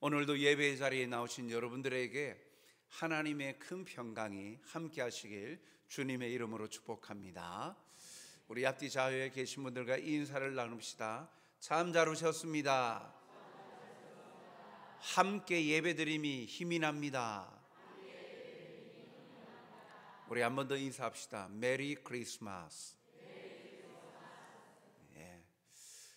오늘도 예배의 자리에 나오신 여러분들에게 하나님의 큰 평강이 함께 하시길 주님의 이름으로 축복합니다. 우리 앞뒤 좌우에 계신 분들과 인사를 나눕시다. 참 잘 오셨습니다. 함께 예배드림이 힘이 납니다. 우리 한 번 더 인사합시다. 메리 크리스마스.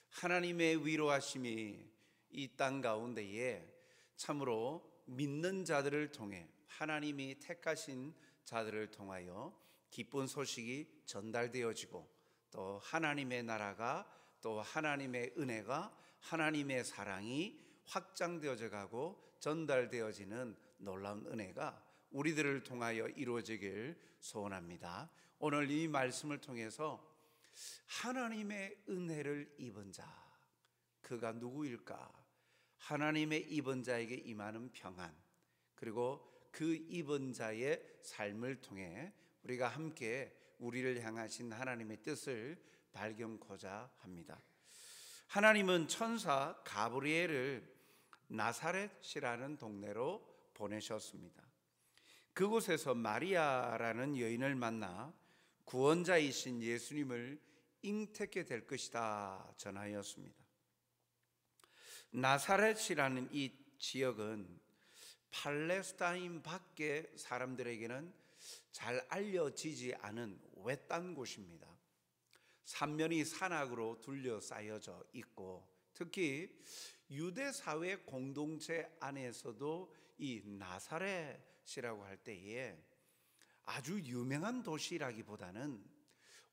하나님의 위로하심이 이 땅 가운데에 참으로 믿는 자들을 통해, 하나님이 택하신 자들을 통하여 기쁜 소식이 전달되어지고, 또 하나님의 나라가, 또 하나님의 은혜가, 하나님의 사랑이 확장되어져 가고 전달되어지는 놀라운 은혜가 우리들을 통하여 이루어지길 소원합니다. 오늘 이 말씀을 통해서 하나님의 은혜를 입은 자, 그가 누구일까? 하나님의 입은 자에게 임하는 평안, 그리고 그 입은 자의 삶을 통해 우리가 함께 우리를 향하신 하나님의 뜻을 발견코자 합니다. 하나님은 천사 가브리엘을 나사렛이라는 동네로 보내셨습니다. 그곳에서 마리아라는 여인을 만나 구원자이신 예수님을 잉태케 될 것이다 전하였습니다. 나사렛이라는 이 지역은 팔레스타인 밖의 사람들에게는 잘 알려지지 않은 외딴 곳입니다. 삼면이 산악으로 둘러싸여져 있고, 특히 유대 사회 공동체 안에서도 이 나사렛이라고 할 때에 아주 유명한 도시라기보다는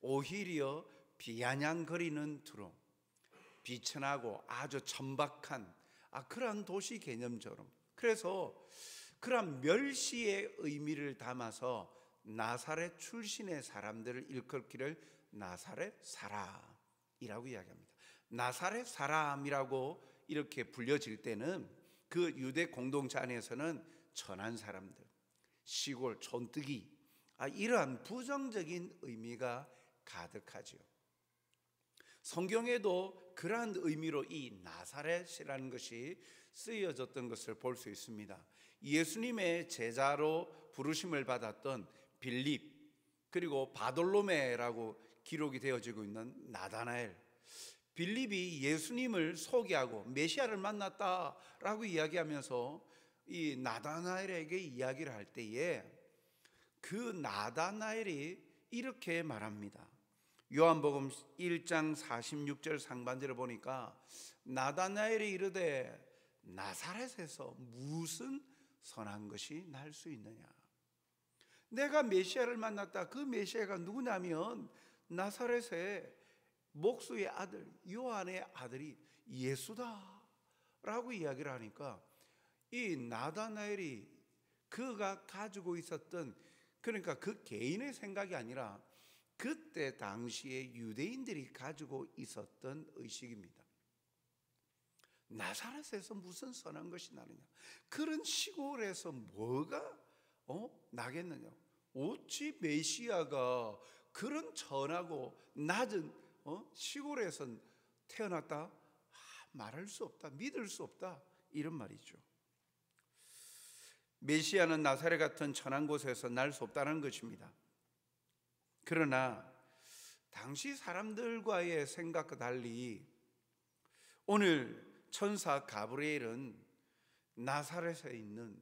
오히려 비아냥거리는 두로 비천하고 아주 천박한 그러한 도시 개념처럼, 그래서 그런 멸시의 의미를 담아서 나사렛 출신의 사람들을 일컬기를 나사렛 사람이라고 이야기합니다. 나사렛 사람이라고 이렇게 불려질 때는 그 유대 공동체 안에서는 천한 사람들, 시골 촌뜨기, 이러한 부정적인 의미가 가득하죠. 성경에도 그러한 의미로 이 나사렛이라는 것이 쓰여졌던 것을 볼 수 있습니다. 예수님의 제자로 부르심을 받았던 빌립, 그리고 바돌로메라고 기록이 되어지고 있는 나다나엘, 빌립이 예수님을 소개하고 메시아를 만났다라고 이야기하면서 이 나다나엘에게 이야기를 할 때에 그 나다나엘이 이렇게 말합니다. 요한복음 1장 46절 상반절을 보니까 나다나엘이 이르되 나사렛에서 무슨 선한 것이 날 수 있느냐? 내가 메시아를 만났다. 그 메시아가 누구냐면 나사렛의 목수의 아들 요한의 아들이 예수다 라고 이야기를 하니까 이 나다나엘이 그가 가지고 있었던, 그러니까 그 개인의 생각이 아니라 그때 당시에 유대인들이 가지고 있었던 의식입니다. 나사렛에서 무슨 선한 것이 나느냐? 그런 시골에서 뭐가 나겠느냐? 어찌 메시아가 그런 천하고 낮은 시골에서 태어났다? 말할 수 없다, 믿을 수 없다, 이런 말이죠. 메시아는 나사렛 같은 천한 곳에서 날 수 없다는 것입니다. 그러나 당시 사람들과의 생각과 달리 오늘 천사 가브리엘은 나사렛에 있는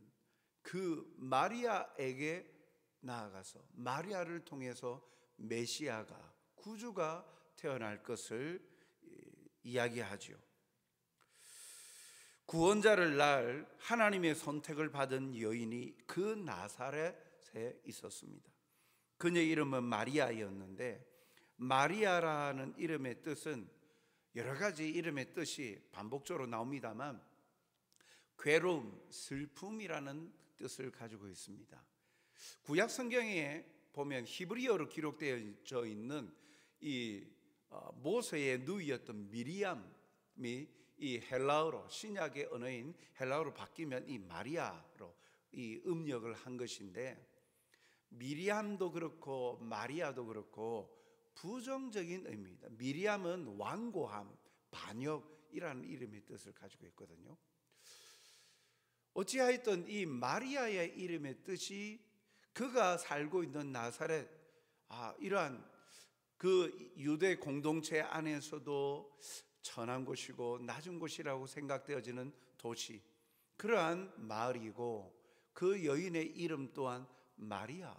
그 마리아에게 나아가서 마리아를 통해서 메시아가, 구주가 태어날 것을 이야기하죠. 구원자를 낳을 하나님의 선택을 받은 여인이 그 나사렛에 있었습니다. 그녀의 이름은 마리아였는데, 마리아라는 이름의 뜻은 여러 가지 이름의 뜻이 반복적으로 나옵니다만 괴로움, 슬픔이라는 뜻을 가지고 있습니다. 구약 성경에 보면 히브리어로 기록되어 있는 이 모세의 누이였던 미리암이 이 헬라어로, 신약의 언어인 헬라어로 바뀌면 이 마리아로 이 음력을 한 것인데, 미리암도 그렇고 마리아도 그렇고 부정적인 의미입니다. 미리암은 완고함, 반역이라는 이름의 뜻을 가지고 있거든요. 어찌하였든 이 마리아의 이름의 뜻이 그가 살고 있는 나사렛, 이러한 그 유대 공동체 안에서도 천한 곳이고 낮은 곳이라고 생각되어지는 도시, 그러한 마을이고, 그 여인의 이름 또한 마리아,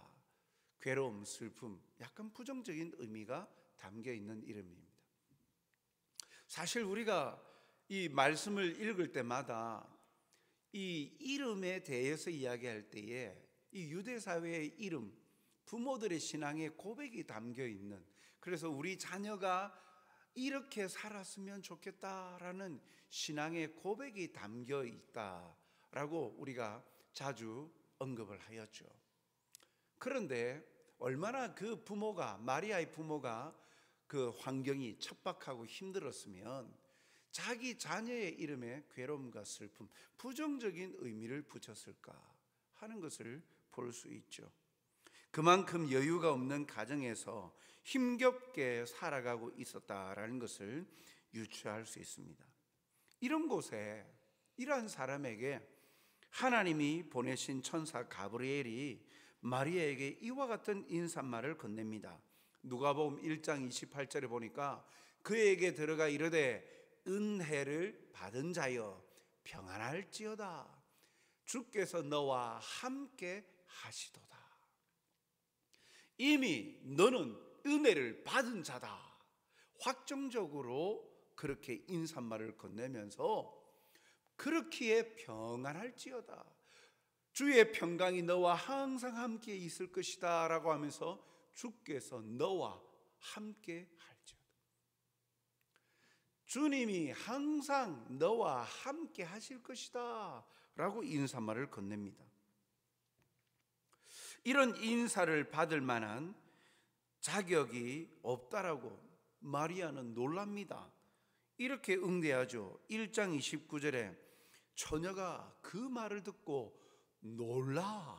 괴로움, 슬픔, 약간 부정적인 의미가 담겨 있는 이름입니다. 사실 우리가 이 말씀을 읽을 때마다 이 이름에 대해서 이야기할 때에 이 유대 사회의 이름, 부모들의 신앙의 고백이 담겨 있는, 그래서 우리 자녀가 이렇게 살았으면 좋겠다라는 신앙의 고백이 담겨 있다라고 우리가 자주 언급을 하였죠. 그런데 얼마나 그 부모가, 마리아의 부모가 그 환경이 척박하고 힘들었으면 자기 자녀의 이름에 괴로움과 슬픔, 부정적인 의미를 붙였을까 하는 것을 볼 수 있죠. 그만큼 여유가 없는 가정에서 힘겹게 살아가고 있었다라는 것을 유추할 수 있습니다. 이런 곳에, 이러한 사람에게 하나님이 보내신 천사 가브리엘이 마리아에게 이와 같은 인사말을 건넵니다. 누가복음 1장 28절에 보니까 그에게 들어가 이르되 은혜를 받은 자여 평안할지어다, 주께서 너와 함께 하시도다. 이미 너는 은혜를 받은 자다. 확정적으로 그렇게 인사말을 건네면서 그렇기에 평안할지어다, 주의 평강이 너와 항상 함께 있을 것이다 라고 하면서 주께서 너와 함께 할지어다, 주님이 항상 너와 함께 하실 것이다 라고 인사말을 건넵니다. 이런 인사를 받을 만한 자격이 없다라고 마리아는 놀랍니다. 이렇게 응대하죠. 1장 29절에 처녀가 그 말을 듣고 놀라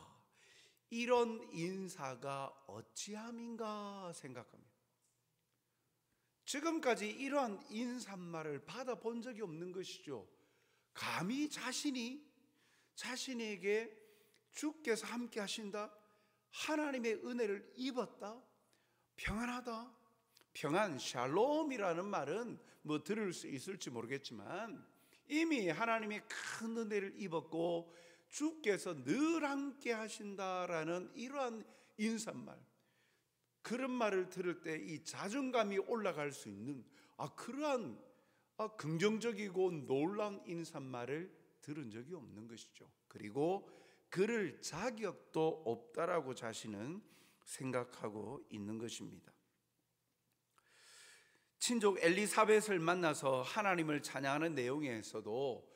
이런 인사가 어찌함인가 생각합니다. 지금까지 이러한 인사말을 받아본 적이 없는 것이죠. 감히 자신에게 주께서 함께 하신다, 하나님의 은혜를 입었다, 평안하다, 평안, 샬롬이라는 말은 뭐 들을 수 있을지 모르겠지만 이미 하나님의 큰 은혜를 입었고 주께서 늘 함께 하신다라는 이러한 인사말, 그런 말을 들을 때 이 자존감이 올라갈 수 있는 그러한 긍정적이고 놀라운 인사말을 들은 적이 없는 것이죠. 그리고 그럴 자격도 없다라고 자신은 생각하고 있는 것입니다. 친족 엘리사벳을 만나서 하나님을 찬양하는 내용에서도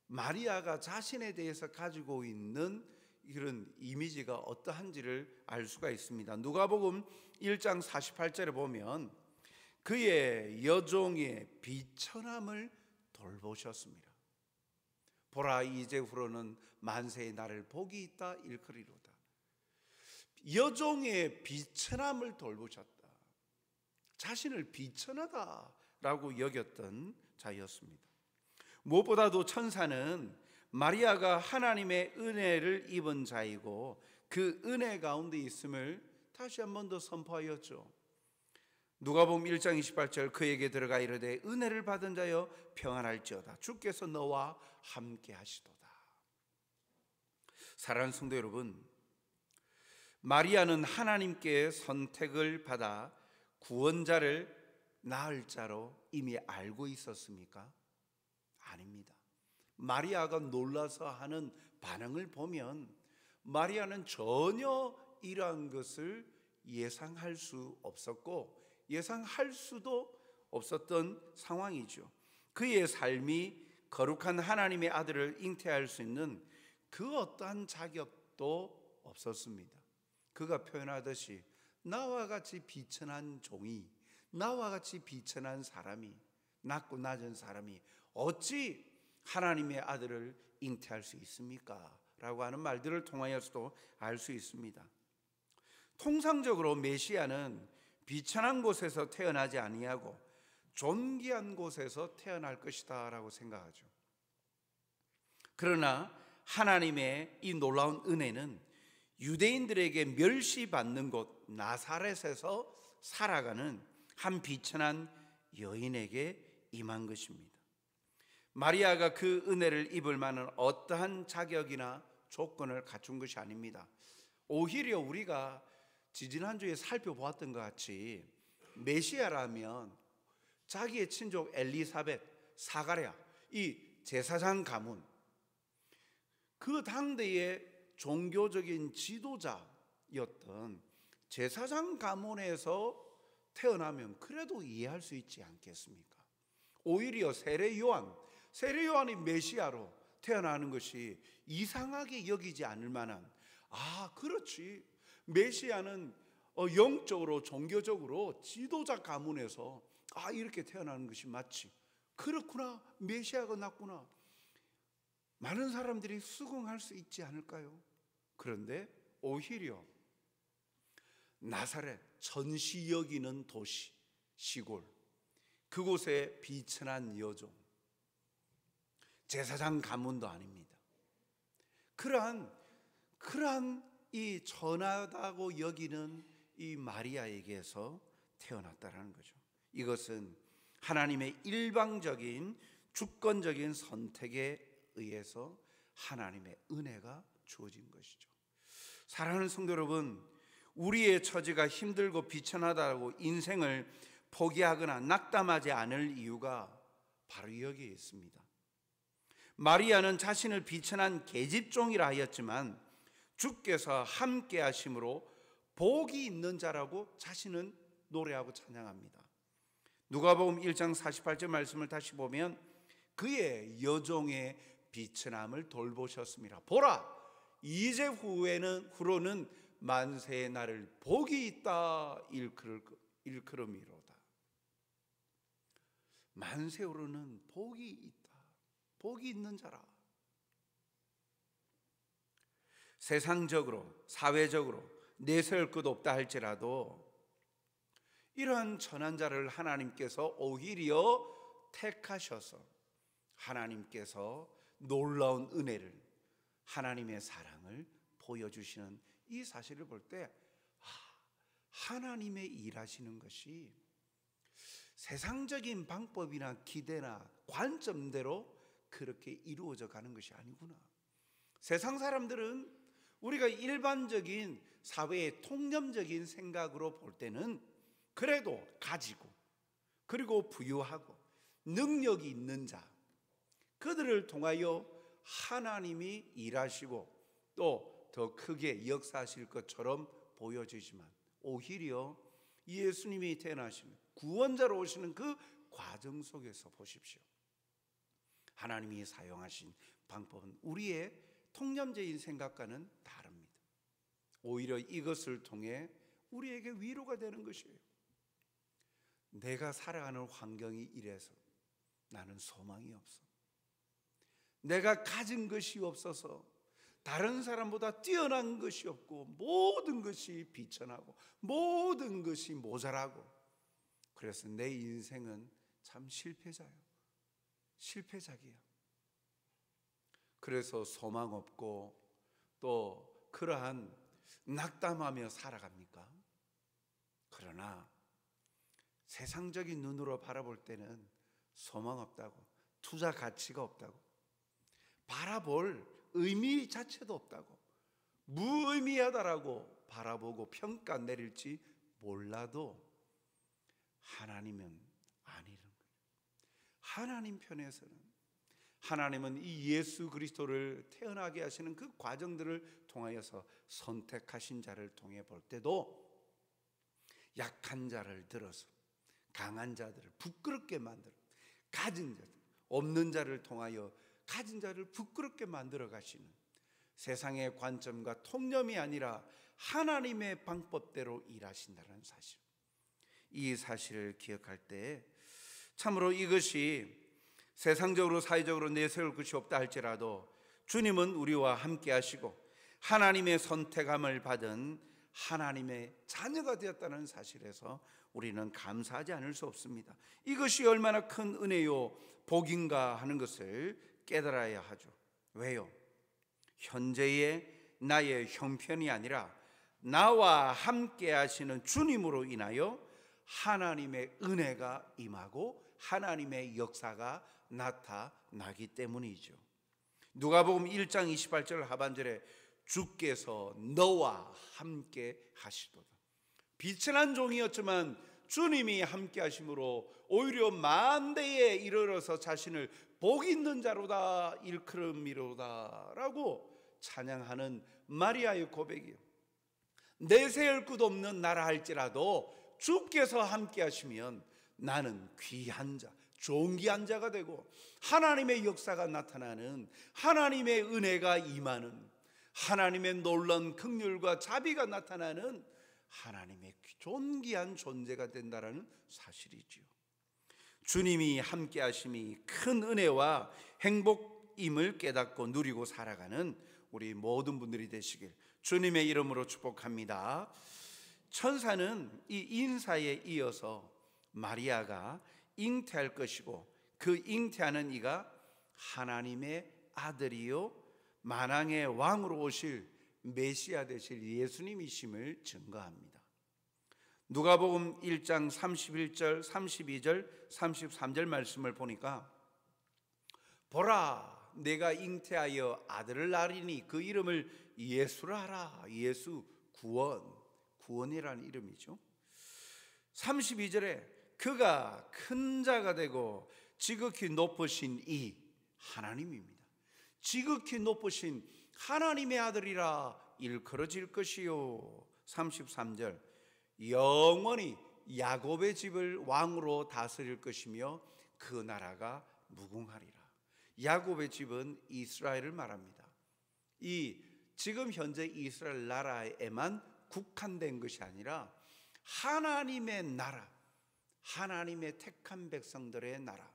마리아가 자신에 대해서 가지고 있는 이런 이미지가 어떠한지를 알 수가 있습니다. 누가복음 1장 48절에 보면 그의 여종의 비천함을 돌보셨습니다. 보라, 이제후로는 만세의 날을 복이 있다 일컬이로다. 여종의 비천함을 돌보셨다. 자신을 비천하다라고 여겼던 자였습니다. 무엇보다도 천사는 마리아가 하나님의 은혜를 입은 자이고 그 은혜 가운데 있음을 다시 한 번 더 선포하였죠. 누가복음 1장 28절 그에게 들어가 이르되 은혜를 받은 자여 평안할지어다, 주께서 너와 함께 하시도다. 사랑하는 성도 여러분, 마리아는 하나님께 선택을 받아 구원자를 낳을 자로 이미 알고 있었습니까? 아닙니다. 마리아가 놀라서 하는 반응을 보면 마리아는 전혀 이러한 것을 예상할 수 없었고 예상할 수도 없었던 상황이죠. 그의 삶이 거룩한 하나님의 아들을 잉태할 수 있는 그 어떠한 자격도 없었습니다. 그가 표현하듯이 나와 같이 비천한 종이, 나와 같이 비천한 사람이, 낮고 낮은 사람이 어찌 하나님의 아들을 잉태할 수 있습니까? 라고 하는 말들을 통하여서도 알 수 있습니다. 통상적으로 메시아는 비천한 곳에서 태어나지 아니하고 존귀한 곳에서 태어날 것이다 라고 생각하죠. 그러나 하나님의 이 놀라운 은혜는 유대인들에게 멸시받는 곳 나사렛에서 살아가는 한 비천한 여인에게 임한 것입니다. 마리아가 그 은혜를 입을 만한 어떠한 자격이나 조건을 갖춘 것이 아닙니다. 오히려 우리가 지지난주에 살펴보았던 것 같이 메시아라면 자기의 친족 엘리사벳, 사가랴, 이 제사장 가문, 그 당대의 종교적인 지도자였던 제사장 가문에서 태어나면 그래도 이해할 수 있지 않겠습니까? 오히려 세례 요한이 메시아로 태어나는 것이 이상하게 여기지 않을 만한, 그렇지, 메시아는 영적으로 종교적으로 지도자 가문에서 이렇게 태어나는 것이 맞지, 그렇구나, 메시아가 났구나, 많은 사람들이 수긍할 수 있지 않을까요? 그런데 오히려 나사렛, 전시 여기는 도시, 시골, 그곳에 비천한 여종, 제사장 가문도 아닙니다. 그러한 이 천하다고 여기는 이 마리아에게서 태어났다라는 거죠. 이것은 하나님의 일방적인 주권적인 선택에 의해서 하나님의 은혜가 주어진 것이죠. 사랑하는 성도 여러분, 우리의 처지가 힘들고 비천하다고 인생을 포기하거나 낙담하지 않을 이유가 바로 여기에 있습니다. 마리아는 자신을 비천한 계집종이라 하였지만 주께서 함께 하심으로 복이 있는 자라고 자신은 노래하고 찬양합니다. 누가복음 1장 48절 말씀을 다시 보면 그의 여종의 비천함을 돌보셨습니다. 보라, 이제 후로는 만세의 날을 복이 있다 일컬음이로다. 만세후로는 복이 있다, 복이 있는 자라. 세상적으로 사회적으로 내세울 것 없다 할지라도 이러한 천한 자를 하나님께서 오히려 택하셔서 하나님께서 놀라운 은혜를, 하나님의 사랑을 보여주시는 이 사실을 볼 때 하나님의 일하시는 것이 세상적인 방법이나 기대나 관점대로 그렇게 이루어져 가는 것이 아니구나. 세상 사람들은 우리가 일반적인 사회의 통념적인 생각으로 볼 때는 그래도 가지고 그리고 부유하고 능력이 있는 자, 그들을 통하여 하나님이 일하시고 또 더 크게 역사하실 것처럼 보여지지만 오히려 예수님이 태어나시는 구원자로 오시는 그 과정 속에서 보십시오. 하나님이 사용하신 방법은 우리의 통념적인 생각과는 다릅니다. 오히려 이것을 통해 우리에게 위로가 되는 것이에요. 내가 살아가는 환경이 이래서 나는 소망이 없어. 내가 가진 것이 없어서 다른 사람보다 뛰어난 것이 없고 모든 것이 비천하고 모든 것이 모자라고, 그래서 내 인생은 참 실패작이야. 그래서 소망 없고 또 그러한 낙담하며 살아갑니까? 그러나 세상적인 눈으로 바라볼 때는 소망 없다고, 투자 가치가 없다고, 바라볼 의미 자체도 없다고, 무의미하다라고 바라보고 평가 내릴지 몰라도 하나님은 아니는 거예요. 하나님 편에서는, 하나님은 이 예수 그리스도를 태어나게 하시는 그 과정들을 통하여서 선택하신 자를 통해 볼 때도 약한 자를 들어서 강한 자들을 부끄럽게 만들어, 가진 자들, 없는 자를 통하여 가진 자를 부끄럽게 만들어 가시는 세상의 관점과 통념이 아니라 하나님의 방법대로 일하신다는 사실, 이 사실을 기억할 때 참으로 이것이 세상적으로 사회적으로 내세울 것이 없다 할지라도 주님은 우리와 함께 하시고 하나님의 선택함을 받은 하나님의 자녀가 되었다는 사실에서 우리는 감사하지 않을 수 없습니다. 이것이 얼마나 큰 은혜요 복인가 하는 것을 깨달아야 하죠. 왜요? 현재의 나의 형편이 아니라 나와 함께 하시는 주님으로 인하여 하나님의 은혜가 임하고 하나님의 역사가 나타나기 때문이죠. 누가복음 1장 28절 하반절에 주께서 너와 함께 하시도다. 비천한 종이었지만 주님이 함께 하심으로 오히려 만대에 이르러서 자신을 복 있는 자로다 일컬음이로다 라고 찬양하는 마리아의 고백이요. 내세울 것 없는 나라 할지라도 주께서 함께 하시면 나는 귀한 자, 존귀한 자가 되고 하나님의 역사가 나타나는, 하나님의 은혜가 임하는, 하나님의 놀라운 긍휼과 자비가 나타나는 하나님의 존귀한 존재가 된다라는 사실이지요. 주님이 함께 하심이 큰 은혜와 행복임을 깨닫고 누리고 살아가는 우리 모든 분들이 되시길 주님의 이름으로 축복합니다. 천사는 이 인사에 이어서 마리아가 잉태할 것이고 그 잉태하는 이가 하나님의 아들이요 만왕의 왕으로 오실 메시아 되실 예수님이심을 증거합니다. 누가복음 1장 31절, 32절, 33절 말씀을 보니까 보라 내가 잉태하여 아들을 낳으리니 그 이름을 예수라 하라. 예수 구원이라는 이름이죠. 32절에 그가 큰 자가 되고 지극히 높으신 이 하나님입니다. 지극히 높으신 하나님의 아들이라 일컬어질 것이요. 33절 영원히 야곱의 집을 왕으로 다스릴 것이며 그 나라가 무궁하리라. 야곱의 집은 이스라엘을 말합니다. 이 지금 현재 이스라엘 나라에만 국한된 것이 아니라 하나님의 나라, 하나님의 택한 백성들의 나라,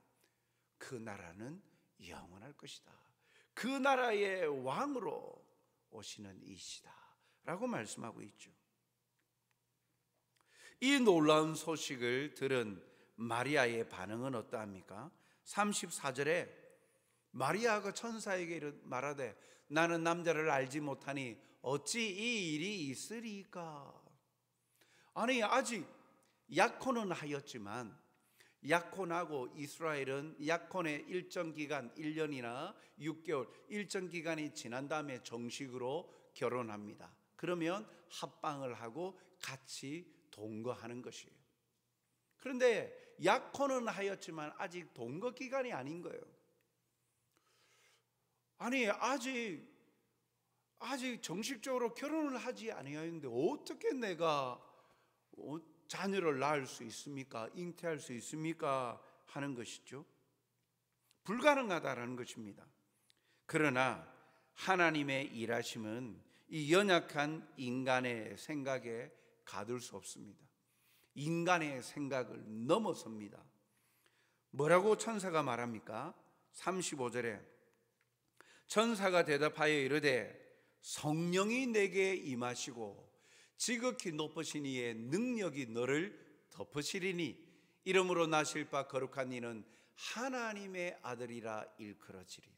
그 나라는 영원할 것이다. 그 나라의 왕으로 오시는 이시다 라고 말씀하고 있죠. 이 놀라운 소식을 들은 마리아의 반응은 어떠합니까? 34절에 마리아가 천사에게 말하되 나는 남자를 알지 못하니 어찌 이 일이 있으리까? 아니 아직 약혼은 하였지만 약혼하고 이스라엘은 약혼의 일정 기간 1년이나 6개월 일정 기간이 지난 다음에 정식으로 결혼합니다. 그러면 합방을 하고 같이 동거하는 것이에요. 그런데 약혼은 하였지만 아직 동거 기간이 아닌 거예요. 아니 아직 정식적으로 결혼을 하지 아니하였는데 어떻게 내가 자녀를 낳을 수 있습니까? 잉태할 수 있습니까? 하는 것이죠. 불가능하다라는 것입니다. 그러나 하나님의 일하심은 이 연약한 인간의 생각에 가둘 수 없습니다. 인간의 생각을 넘어섭니다. 뭐라고 천사가 말합니까? 35절에 천사가 대답하여 이르되 성령이 내게 임하시고 지극히 높으신 이의 능력이 너를 덮으시리니 이름으로 나실 바 거룩한 이는 하나님의 아들이라 일컬어지리라.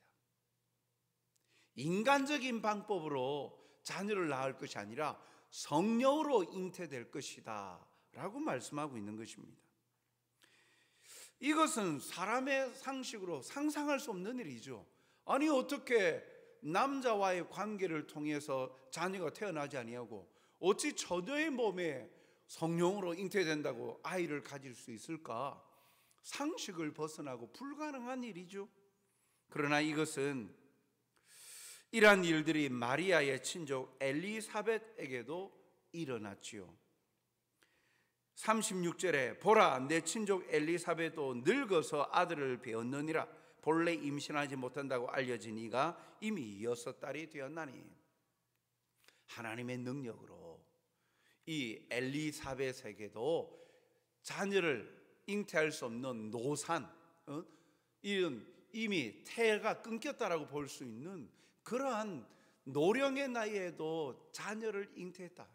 인간적인 방법으로 자녀를 낳을 것이 아니라 성령으로 잉태될 것이다 라고 말씀하고 있는 것입니다. 이것은 사람의 상식으로 상상할 수 없는 일이죠. 아니 어떻게 남자와의 관계를 통해서 자녀가 태어나지 아니하고 어찌 처녀의 몸에 성령으로 잉태된다고 아이를 가질 수 있을까? 상식을 벗어나고 불가능한 일이죠. 그러나 이것은 이러한 일들이 마리아의 친족 엘리사벳에게도 일어났지요. 36절에 보라 내 친족 엘리사벳도 늙어서 아들을 배었느니라. 본래 임신하지 못한다고 알려진 이가 이미 6달이 되었나니 하나님의 능력으로 이 엘리사벳에게도 자녀를 잉태할 수 없는 노산, 이런 이미 태가 끊겼다라고 볼 수 있는 그러한 노령의 나이에도 자녀를 잉태했다.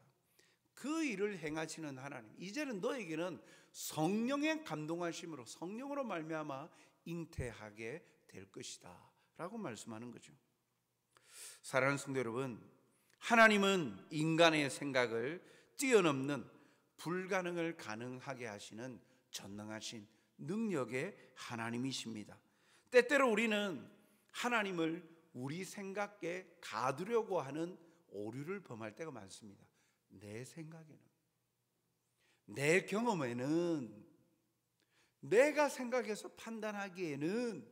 그 일을 행하시는 하나님, 이제는 너에게는 성령의 감동하심으로 성령으로 말미암아 잉태하게 될 것이다 라고 말씀하는 거죠. 사랑하는 성도 여러분, 하나님은 인간의 생각을 뛰어넘는 불가능을 가능하게 하시는 전능하신 능력의 하나님이십니다. 때때로 우리는 하나님을 우리 생각에 가두려고 하는 오류를 범할 때가 많습니다. 내 생각에는, 내 경험에는, 내가 생각해서 판단하기에는.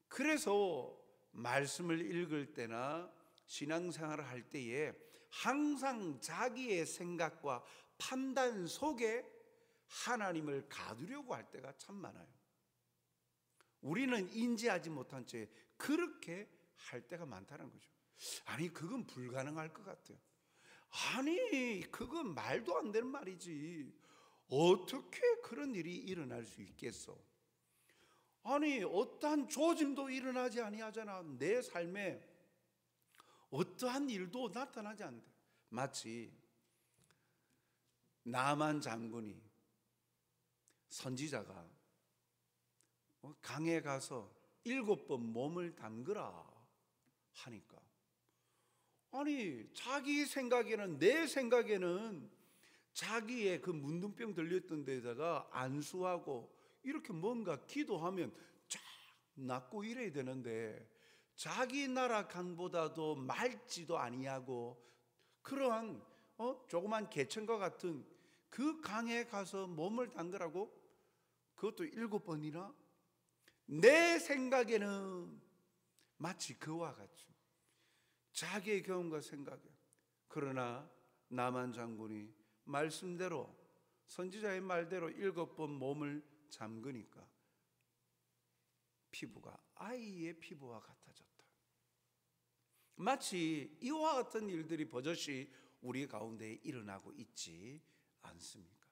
그래서 말씀을 읽을 때나 신앙생활을 할 때에 항상 자기의 생각과 판단 속에 하나님을 가두려고 할 때가 참 많아요. 우리는 인지하지 못한 채 그렇게 할 때가 많다는 거죠. 아니, 그건 불가능할 것 같아요. 아니, 그건 말도 안 되는 말이지. 어떻게 그런 일이 일어날 수 있겠어? 아니, 어떠한 조짐도 일어나지 아니하잖아. 내 삶에 어떠한 일도 나타나지 않는다. 마치 나만 장군이, 선지자가 강에 가서 7번 몸을 담그라 하니까, 아니, 자기 생각에는, 내 생각에는 자기의 그 문둥병 들렸던 데다가 안수하고 이렇게 뭔가 기도하면 쫙 낫고 이래야 되는데, 자기 나라 강보다도 맑지도 아니하고 그러한 조그만 개천과 같은 그 강에 가서 몸을 담그라고? 그것도 7번이나? 내 생각에는 마치 그와 같죠. 자기의 경험과 생각에. 그러나 나만 장군이 말씀대로, 선지자의 말대로 7번 몸을 잠그니까 피부가 아이의 피부와 같아졌다. 마치 이와 같은 일들이 버젓이 우리 가운데 일어나고 있지 않습니까?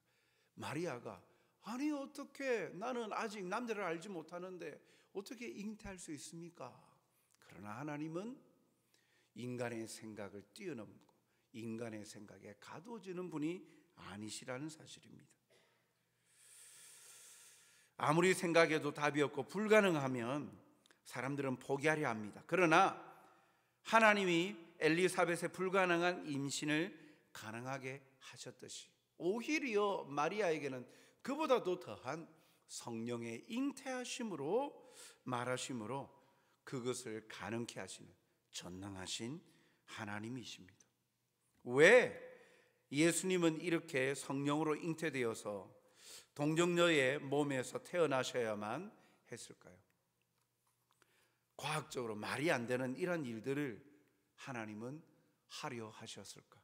마리아가, 아니, 어떻게, 나는 아직 남자를 알지 못하는데 어떻게 잉태할 수 있습니까? 그러나 하나님은 인간의 생각을 뛰어넘고 인간의 생각에 가두어지는 분이 아니시라는 사실입니다. 아무리 생각해도 답이 없고 불가능하면 사람들은 포기하려 합니다. 그러나 하나님이 엘리사벳의 불가능한 임신을 가능하게 하셨듯이 오히려 마리아에게는 그보다도 더한 성령의 잉태하심으로, 말하심으로 그것을 가능케 하시는 전능하신 하나님이십니다. 왜 예수님은 이렇게 성령으로 잉태되어서 동정녀의 몸에서 태어나셔야만 했을까요? 과학적으로 말이 안 되는 이런 일들을 하나님은 하려 하셨을까?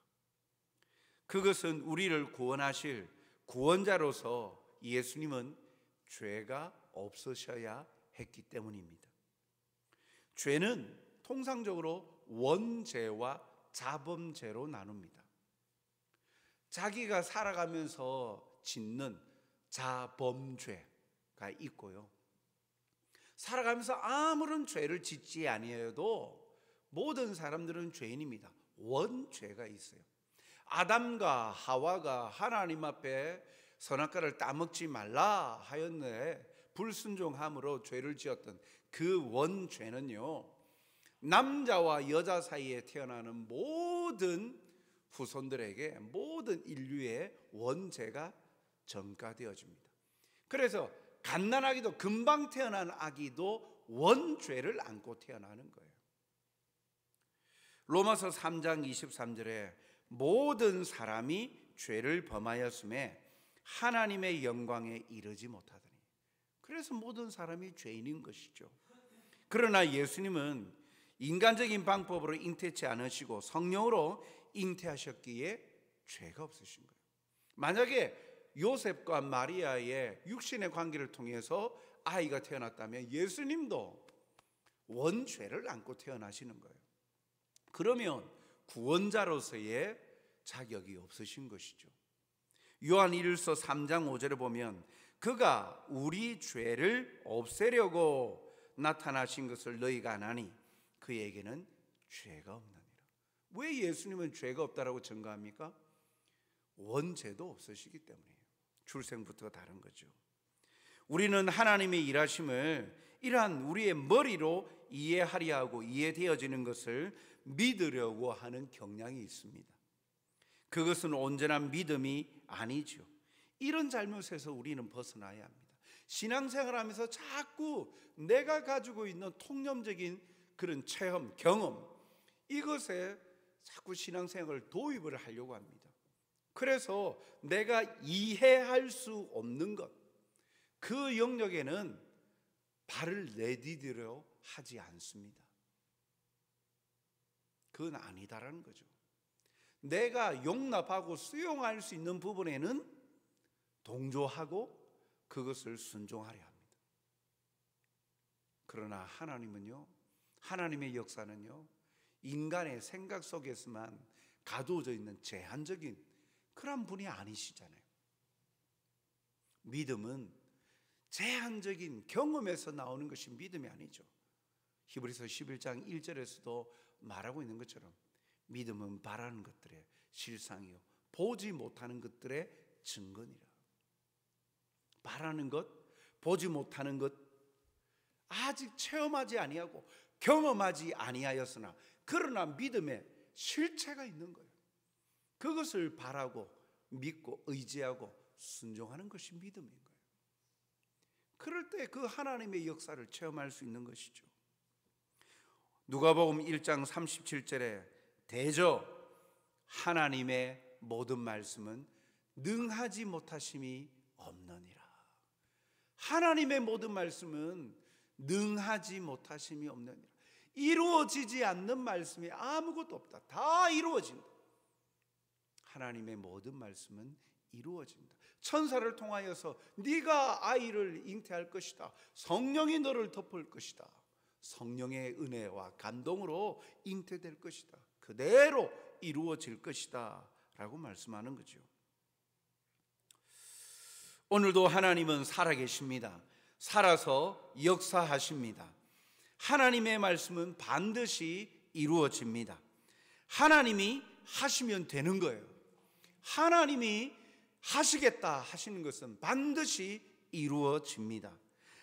그것은 우리를 구원하실 구원자로서 예수님은 죄가 없으셔야 했기 때문입니다. 죄는 통상적으로 원죄와 자범죄로 나눕니다. 자기가 살아가면서 짓는 자범죄가 있고요, 살아가면서 아무런 죄를 짓지 아니해도 모든 사람들은 죄인입니다. 원죄가 있어요. 아담과 하와가 하나님 앞에 선악과를 따먹지 말라 하였는데 불순종함으로 죄를 지었던 그 원죄는요, 남자와 여자 사이에 태어나는 모든 후손들에게, 모든 인류의 원죄가 전가되어집니다. 그래서 갓난아기도, 금방 태어난 아기도 원죄를 안고 태어나는 거예요. 로마서 3장 23절에 모든 사람이 죄를 범하였음에 하나님의 영광에 이르지 못하더니, 그래서 모든 사람이 죄인인 것이죠. 그러나 예수님은 인간적인 방법으로 잉태치 않으시고 성령으로 잉태하셨기에 죄가 없으신 거예요. 만약에 요셉과 마리아의 육신의 관계를 통해서 아이가 태어났다면 예수님도 원죄를 안고 태어나시는 거예요. 그러면 구원자로서의 자격이 없으신 것이죠. 요한 1서 3장 5절에 보면 그가 우리 죄를 없애려고 나타나신 것을 너희가 아나니 그에게는 죄가 없느니라. 왜 예수님은 죄가 없다라고 증거합니까? 원죄도 없으시기 때문이에요. 출생부터 다른 거죠. 우리는 하나님의 일하심을 이러한 우리의 머리로 이해하려 하고 이해되어지는 것을 믿으려고 하는 경향이 있습니다. 그것은 온전한 믿음이 아니죠. 이런 잘못에서 우리는 벗어나야 합니다. 신앙생활하면서 자꾸 내가 가지고 있는 통념적인 그런 체험, 경험, 이것에 자꾸 신앙생활을 도입을 하려고 합니다. 그래서 내가 이해할 수 없는 것, 그 영역에는 발을 내디디려 하지 않습니다. 그건 아니다라는 거죠. 내가 용납하고 수용할 수 있는 부분에는 동조하고 그것을 순종하려 합니다. 그러나 하나님은요, 하나님의 역사는요, 인간의 생각 속에서만 가두어져 있는 제한적인 그런 분이 아니시잖아요. 믿음은 제한적인 경험에서 나오는 것이 믿음이 아니죠. 히브리서 11장 1절에서도 말하고 있는 것처럼 믿음은 바라는 것들의 실상이요 보지 못하는 것들의 증거니라. 바라는 것, 보지 못하는 것, 아직 체험하지 아니하고 경험하지 아니하였으나 그러나 믿음에 실체가 있는 거예요. 그것을 바라고 믿고 의지하고 순종하는 것이 믿음인 거예요. 그럴 때 그 하나님의 역사를 체험할 수 있는 것이죠. 누가복음 1장 37절에 대저 하나님의 모든 말씀은 능하지 못하심이 없느니라. 하나님의 모든 말씀은 능하지 못하심이 없느니라. 이루어지지 않는 말씀이 아무것도 없다. 다 이루어진다. 하나님의 모든 말씀은 이루어진다. 천사를 통하여서 네가 아이를 잉태할 것이다. 성령이 너를 덮을 것이다. 성령의 은혜와 감동으로 잉태될 것이다. 그대로 이루어질 것이다 라고 말씀하는 거죠. 오늘도 하나님은 살아계십니다. 살아서 역사하십니다. 하나님의 말씀은 반드시 이루어집니다. 하나님이 하시면 되는 거예요. 하나님이 하시겠다 하시는 것은 반드시 이루어집니다.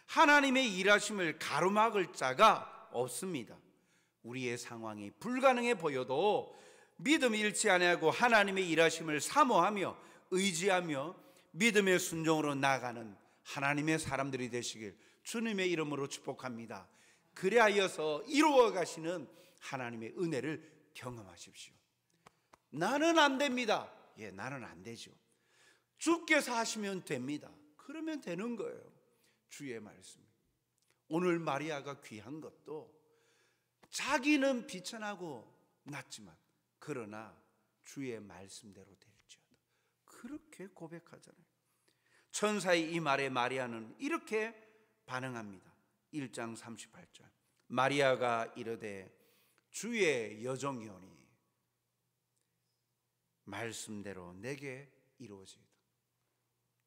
하나님의 일하심을 가로막을 자가 없습니다. 우리의 상황이 불가능해 보여도 믿음이 잃지 아니하고 하나님의 일하심을 사모하며 의지하며 믿음의 순종으로 나아가는 하나님의 사람들이 되시길 주님의 이름으로 축복합니다. 그리하여서 이루어 가시는 하나님의 은혜를 경험하십시오. 나는 안 됩니다. 예, 나는 안 되죠. 주께서 하시면 됩니다. 그러면 되는 거예요. 주의 말씀. 오늘 마리아가 귀한 것도 자기는 비천하고 낮지만 그러나 주의 말씀대로 될지어다. 그렇게 고백하잖아요. 천사의 이 말에 마리아는 이렇게 반응합니다. 1장 38절. 마리아가 이르되 주의 여종이오니 말씀대로 내게 이루어지이다.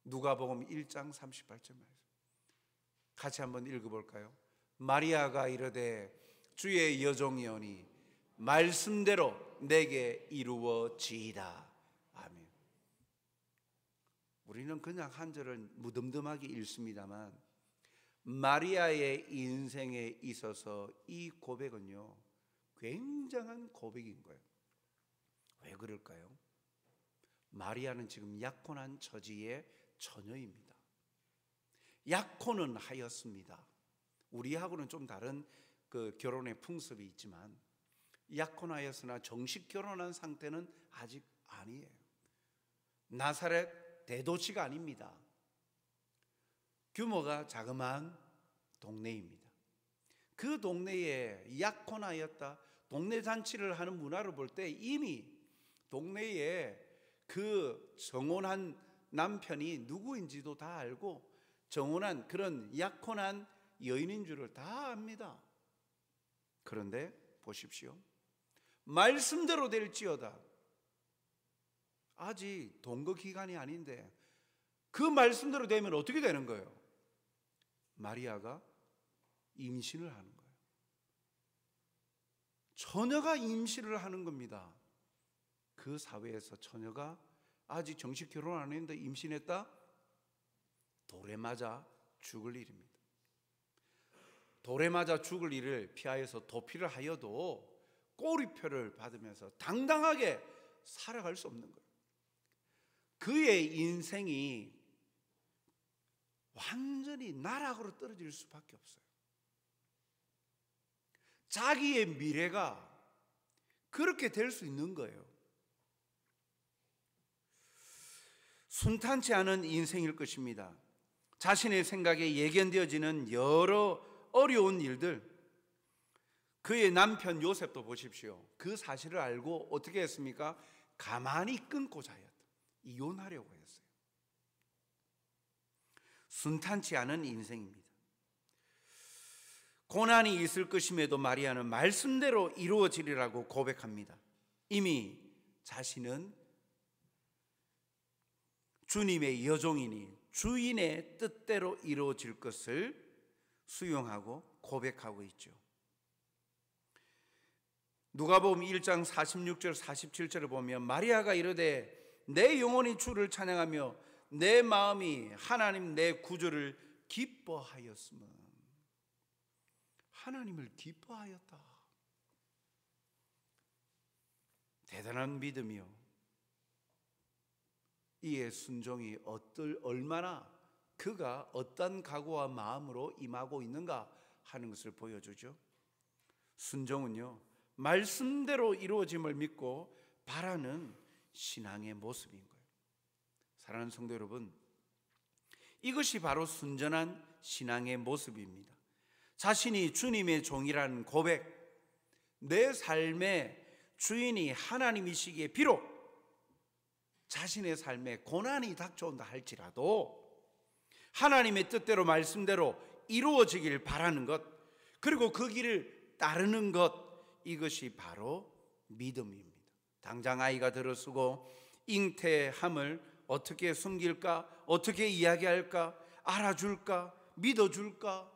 누가복음 1장 38절 말씀. 같이 한번 읽어볼까요? 마리아가 이르되 주의 여종이오니 말씀대로 내게 이루어지이다. 아멘. 우리는 그냥 한 절을 무덤덤하게 읽습니다만 마리아의 인생에 있어서 이 고백은요 굉장한 고백인 거예요. 왜 그럴까요? 마리아는 지금 약혼한 처지의 처녀입니다. 약혼은 하였습니다. 우리하고는 좀 다른 그 결혼의 풍습이 있지만 약혼하였으나 정식 결혼한 상태는 아직 아니에요. 나사렛 대도시가 아닙니다. 규모가 자그마한 동네입니다. 그 동네에 약혼하였다, 동네 잔치를 하는 문화를 볼 때 이미 동네에 그 정혼한 남편이 누구인지도 다 알고 정혼한 그런 약혼한 여인인 줄을 다 압니다. 그런데 보십시오. 말씀대로 될지어다. 아직 동거 기간이 아닌데 그 말씀대로 되면 어떻게 되는 거예요? 마리아가 임신을 하는 거예요. 처녀가 임신을 하는 겁니다. 그 사회에서 처녀가 아직 정식 결혼 안 했는데 임신했다? 돌에 맞아 죽을 일입니다. 돌에 맞아 죽을 일을 피하여서 도피를 하여도 꼬리표를 받으면서 당당하게 살아갈 수 없는 거예요. 그의 인생이 완전히 나락으로 떨어질 수밖에 없어요. 자기의 미래가 그렇게 될 수 있는 거예요. 순탄치 않은 인생일 것입니다. 자신의 생각에 예견되어지는 여러 어려운 일들, 그의 남편 요셉도 보십시오. 그 사실을 알고 어떻게 했습니까? 가만히 끊고자 하였다. 이혼하려고 했어요. 순탄치 않은 인생입니다. 고난이 있을 것임에도 마리아는 말씀대로 이루어지리라고 고백합니다. 이미 자신은 주님의 여종이니 주인의 뜻대로 이루어질 것을 수용하고 고백하고 있죠. 누가복음 1장 46절 47절을 보면 마리아가 이르되 내 영혼이 주를 찬양하며 내 마음이 하나님 내 구주를 기뻐하였으며, 하나님을 기뻐하였다. 대단한 믿음이요. 이의 순종이 얼마나 그가 어떤 각오와 마음으로 임하고 있는가 하는 것을 보여주죠. 순종은요, 말씀대로 이루어짐을 믿고 바라는 신앙의 모습인 거예요. 사랑하는 성도 여러분, 이것이 바로 순전한 신앙의 모습입니다. 자신이 주님의 종이라는 고백, 내 삶의 주인이 하나님이시기에 비록 자신의 삶에 고난이 닥쳐온다 할지라도 하나님의 뜻대로 말씀대로 이루어지길 바라는 것, 그리고 그 길을 따르는 것, 이것이 바로 믿음입니다. 당장 아이가 들어서고 잉태함을 어떻게 숨길까? 어떻게 이야기할까? 알아줄까? 믿어줄까?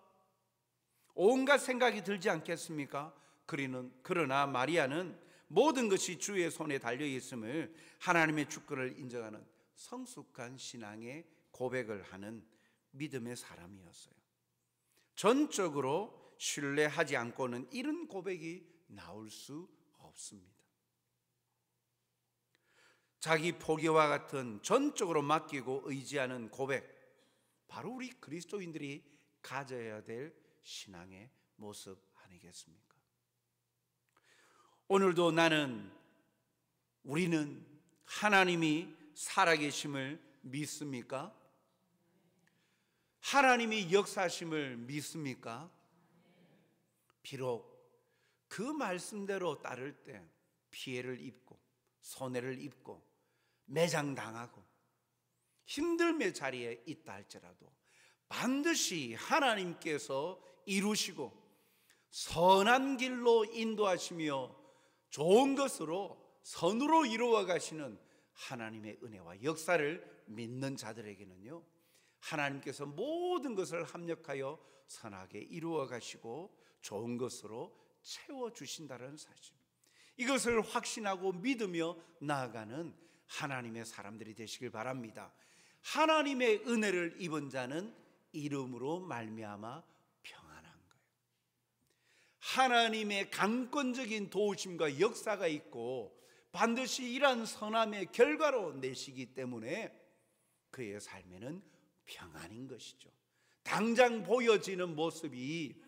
온갖 생각이 들지 않겠습니까? 그러나 마리아는 모든 것이 주의 손에 달려있음을 하나님의 주권을 인정하는 성숙한 신앙의 고백을 하는 믿음의 사람이었어요. 전적으로 신뢰하지 않고는 이런 고백이 나올 수 없습니다. 자기 포기와 같은 전적으로 맡기고 의지하는 고백, 바로 우리 그리스도인들이 가져야 될 신앙의 모습 아니겠습니까? 오늘도 우리는 하나님이 살아계심을 믿습니까? 하나님이 역사하심을 믿습니까? 비록 그 말씀대로 따를 때 피해를 입고 손해를 입고 매장당하고 힘듦의 자리에 있다 할지라도 반드시 하나님께서 이루시고 선한 길로 인도하시며 좋은 것으로 선으로 이루어 가시는 하나님의 은혜와 역사를 믿는 자들에게는요, 하나님께서 모든 것을 합력하여 선하게 이루어 가시고 좋은 것으로 채워주신다는 사실, 이것을 확신하고 믿으며 나아가는 하나님의 사람들이 되시길 바랍니다. 하나님의 은혜를 입은 자는 이름으로 말미암아 평안한 거예요. 하나님의 강권적인 도우심과 역사가 있고 반드시 이러한 선함의 결과로 내시기 때문에 그의 삶에는 평안인 것이죠. 당장 보여지는 모습이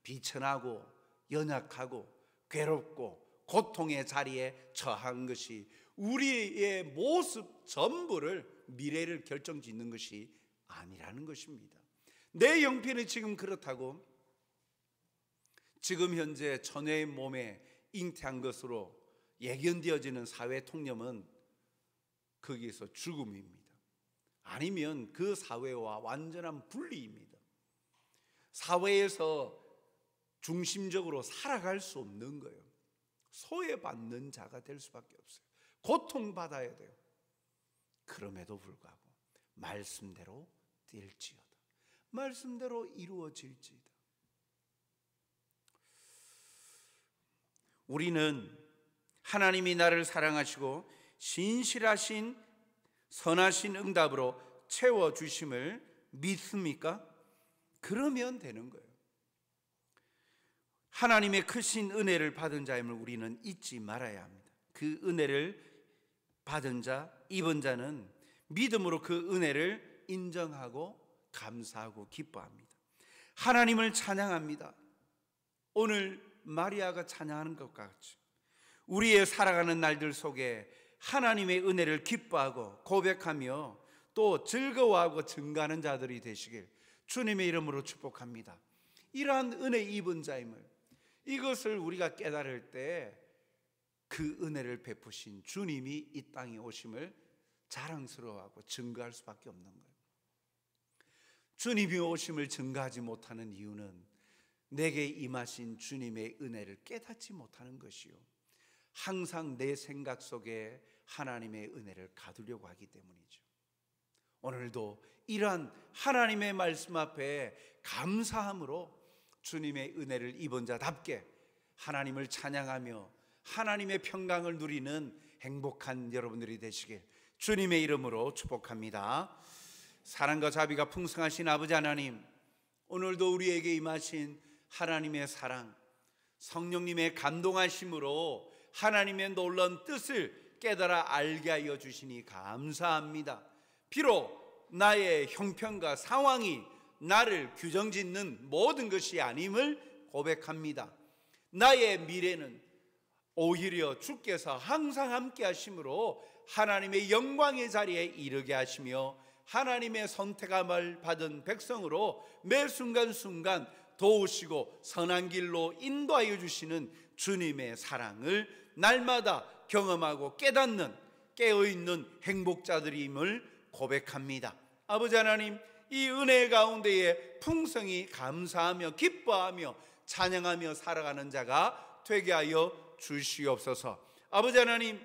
비천하고 연약하고 괴롭고 고통의 자리에 처한 것이 우리의 모습 전부를, 미래를 결정짓는 것이 아니라는 것입니다. 내 형편이 지금 그렇다고 지금 현재 처녀의 몸에 잉태한 것으로 예견되어지는 사회 통념은 거기에서 죽음입니다. 아니면 그 사회와 완전한 분리입니다. 사회에서 중심적으로 살아갈 수 없는 거예요. 소외받는 자가 될 수밖에 없어요. 고통받아야 돼요. 그럼에도 불구하고 말씀대로 뛸지어다, 말씀대로 이루어질지어다. 우리는 하나님이 나를 사랑하시고 신실하신 선하신 응답으로 채워주심을 믿습니까? 그러면 되는 거예요. 하나님의 크신 은혜를 받은 자임을 우리는 잊지 말아야 합니다. 그 은혜를 받은 자, 입은 자는 믿음으로 그 은혜를 인정하고 감사하고 기뻐합니다. 하나님을 찬양합니다. 오늘 마리아가 찬양하는 것 같이 우리의 살아가는 날들 속에 하나님의 은혜를 기뻐하고 고백하며 또 즐거워하고 증가하는 자들이 되시길 주님의 이름으로 축복합니다. 이러한 은혜 입은 자임을, 이것을 우리가 깨달을 때 그 은혜를 베푸신 주님이 이 땅에 오심을 자랑스러워하고 증거할 수밖에 없는 거예요. 주님이 오심을 증거하지 못하는 이유는 내게 임하신 주님의 은혜를 깨닫지 못하는 것이요, 항상 내 생각 속에 하나님의 은혜를 가두려고 하기 때문이죠. 오늘도 이러한 하나님의 말씀 앞에 감사함으로 주님의 은혜를 입은 자답게 하나님을 찬양하며 하나님의 평강을 누리는 행복한 여러분들이 되시길 주님의 이름으로 축복합니다. 사랑과 자비가 풍성하신 아버지 하나님, 오늘도 우리에게 임하신 하나님의 사랑, 성령님의 감동하심으로 하나님의 놀라운 뜻을 깨달아 알게 하여 주시니 감사합니다. 비록 나의 형편과 상황이 나를 규정짓는 모든 것이 아님을 고백합니다. 나의 미래는 오히려 주께서 항상 함께 하심으로 하나님의 영광의 자리에 이르게 하시며 하나님의 선택함을 받은 백성으로 매 순간순간 도우시고 선한 길로 인도하여 주시는 주님의 사랑을 날마다 경험하고 깨닫는, 깨어있는 행복자들임을 고백합니다. 아버지 하나님, 이 은혜 가운데에 풍성히 감사하며 기뻐하며 찬양하며 살아가는 자가 되게 하여 주시옵소서. 아버지 하나님,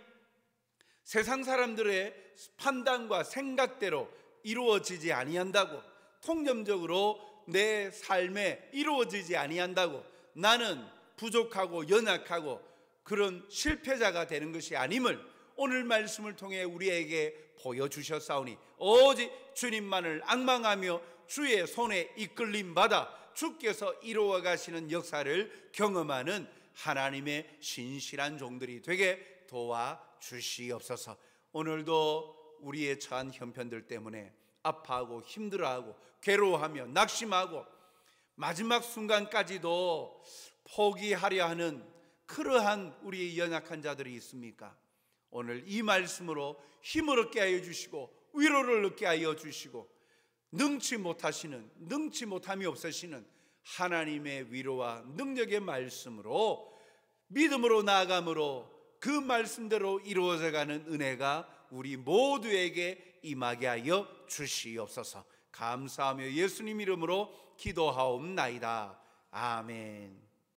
세상 사람들의 판단과 생각대로 이루어지지 아니한다고, 통념적으로 내 삶에 이루어지지 아니한다고, 나는 부족하고 연약하고 그런 실패자가 되는 것이 아님을 오늘 말씀을 통해 우리에게 보여주셨사오니 오직 주님만을 앙망하며 주의 손에 이끌림 받아 주께서 이루어 가시는 역사를 경험하는 하나님의 신실한 종들이 되게 도와주시옵소서. 오늘도 우리의 처한 형편들 때문에 아파하고 힘들어하고 괴로워하며 낙심하고 마지막 순간까지도 포기하려 하는 그러한 우리의 연약한 자들이 있습니까? 오늘 이 말씀으로 힘을 얻게 하여 주시고 위로를 얻게 하여 주시고 능치 못함이 없으시는 하나님의 위로와 능력의 말씀으로 믿음으로 나아감으로 그 말씀대로 이루어져가는 은혜가 우리 모두에게 임하게 하여 주시옵소서. 감사하며 예수님 이름으로 기도하옵나이다. 아멘.